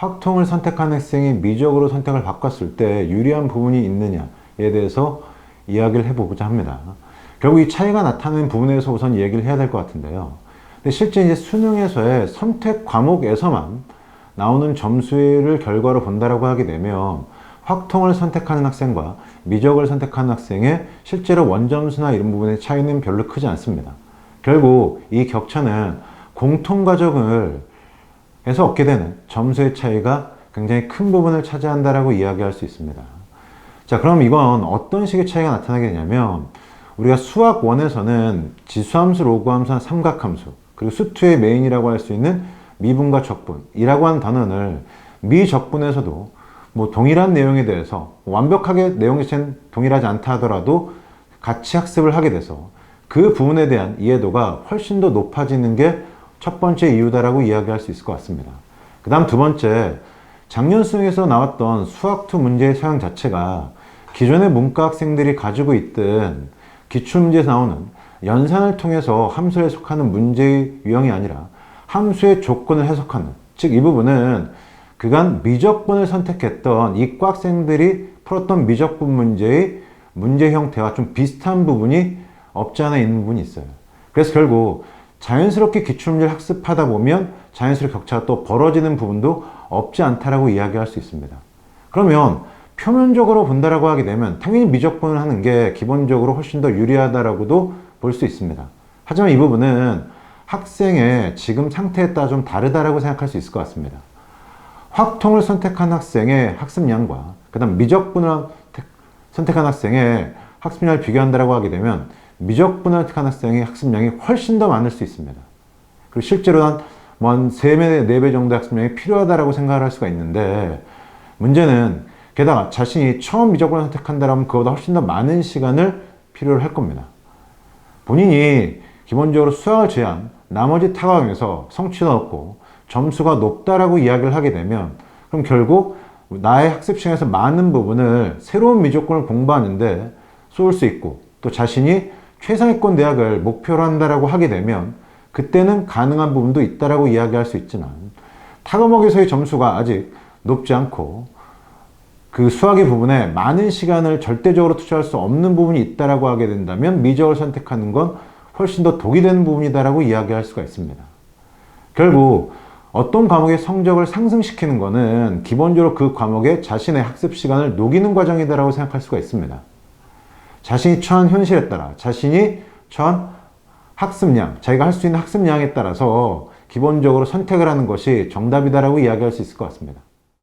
확통을 선택한 학생이 미적으로 선택을 바꿨을 때 유리한 부분이 있느냐에 대해서 이야기를 해보고자 합니다. 결국 이 차이가 나타나는 부분에서 우선 얘기를 해야 될 것 같은데요. 근데 실제 이제 수능에서의 선택 과목에서만 나오는 점수를 결과로 본다라고 하게 되면 확통을 선택하는 학생과 미적을 선택하는 학생의 실제로 원점수나 이런 부분의 차이는 별로 크지 않습니다. 결국 이 격차는 공통과정을 해서 얻게 되는 점수의 차이가 굉장히 큰 부분을 차지한다라고 이야기할 수 있습니다. 자, 그럼 이건 어떤 식의 차이가 나타나게 되냐면 우리가 수학 1에서는 지수함수, 로그함수, 삼각함수 그리고 수투의 메인이라고 할 수 있는 미분과 적분이라고 하는 단원을 미적분에서도 뭐 동일한 내용에 대해서 완벽하게 내용 자체는 동일하지 않다 하더라도 같이 학습을 하게 돼서 그 부분에 대한 이해도가 훨씬 더 높아지는 게 첫 번째 이유다라고 이야기할 수 있을 것 같습니다. 그 다음 두 번째, 작년 수능에서 나왔던 수학2 문제의 서양 자체가 기존의 문과 학생들이 가지고 있던 기출문제에서 나오는 연산을 통해서 함수를 해석하는 문제의 유형이 아니라 함수의 조건을 해석하는, 즉 이 부분은 그간 미적분을 선택했던 이과 학생들이 풀었던 미적분 문제의 문제 형태와 좀 비슷한 부분이 없지 않아 있는 부분이 있어요. 그래서 결국 자연스럽게 기출문제를 학습하다 보면 자연스럽게 격차가 또 벌어지는 부분도 없지 않다라고 이야기할 수 있습니다. 그러면 표면적으로 본다라고 하게 되면 당연히 미적분을 하는 게 기본적으로 훨씬 더 유리하다라고도 볼 수 있습니다. 하지만 이 부분은 학생의 지금 상태에 따라 좀 다르다라고 생각할 수 있을 것 같습니다. 확통을 선택한 학생의 학습량과 그 다음 미적분을 선택한 학생의 학습량을 비교한다라고 하게 되면 미적분을 선택한 학생의 학습량이 훨씬 더 많을 수 있습니다. 그리고 실제로 한 3배, 4배 정도의 학습량이 필요하다라고 생각을 할 수가 있는데 문제는 게다가 자신이 처음 미적분을 선택한다면 그보다 훨씬 더 많은 시간을 필요로 할 겁니다. 본인이 기본적으로 수학을 제한 나머지 타강에서 성취도 높고 점수가 높다라고 이야기를 하게 되면 그럼 결국 나의 학습 시간에서 많은 부분을 새로운 미적분을 공부하는데 쏠 수 있고 또 자신이 최상위권 대학을 목표로 한다라고 하게 되면 그때는 가능한 부분도 있다라고 이야기할 수 있지만 타과목에서의 점수가 아직 높지 않고 그 수학의 부분에 많은 시간을 절대적으로 투자할 수 없는 부분이 있다라고 하게 된다면 미적을 선택하는 건 훨씬 더 독이 되는 부분이다라고 이야기할 수가 있습니다. 결국 어떤 과목의 성적을 상승시키는 것은 기본적으로 그 과목에 자신의 학습 시간을 녹이는 과정이다라고 생각할 수가 있습니다. 자신이 처한 현실에 따라 자신이 처한 학습량, 자기가 할 수 있는 학습량에 따라서 기본적으로 선택을 하는 것이 정답이다라고 이야기할 수 있을 것 같습니다.